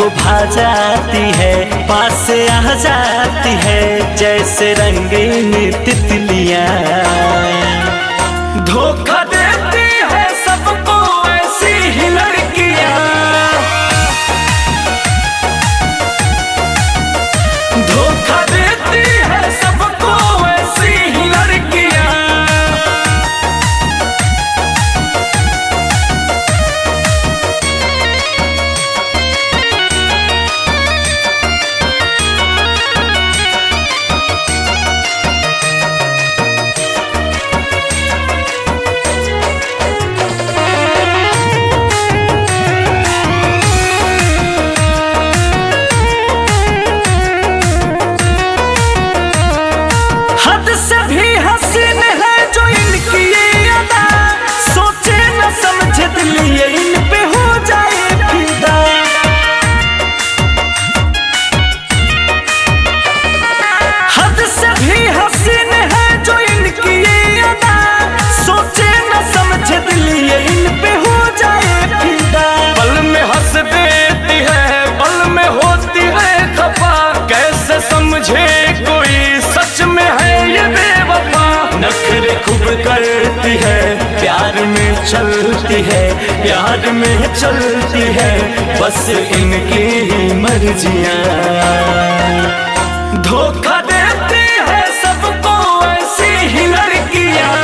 भा जाती है, पास आ जाती है जैसे रंगीन तितलियां। धोखा देती है सबको ऐसी ही लड़कियां, धोखा देती है सबको ऐसी ही लड़कियां। समझे कोई सच में है ये बेवफा, नखरे खूब करती है प्यार में चलती है, प्यार में चलती है बस इनकी ही मर्जियां। धोखा देती है सबको ऐसी ही लड़कियां,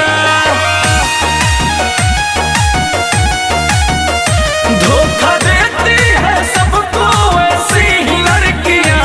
धोखा देती है सबको ऐसी ही लड़कियां।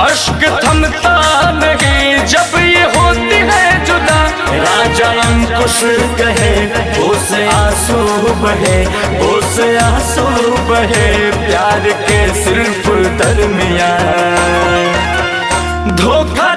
अश्क थमता नहीं जब ये होती है जुदा, राजा अंकुश कहे वो से आंसू बहे, वो से आंसू बहे प्यार के सिर्फ दरमियां। धोखा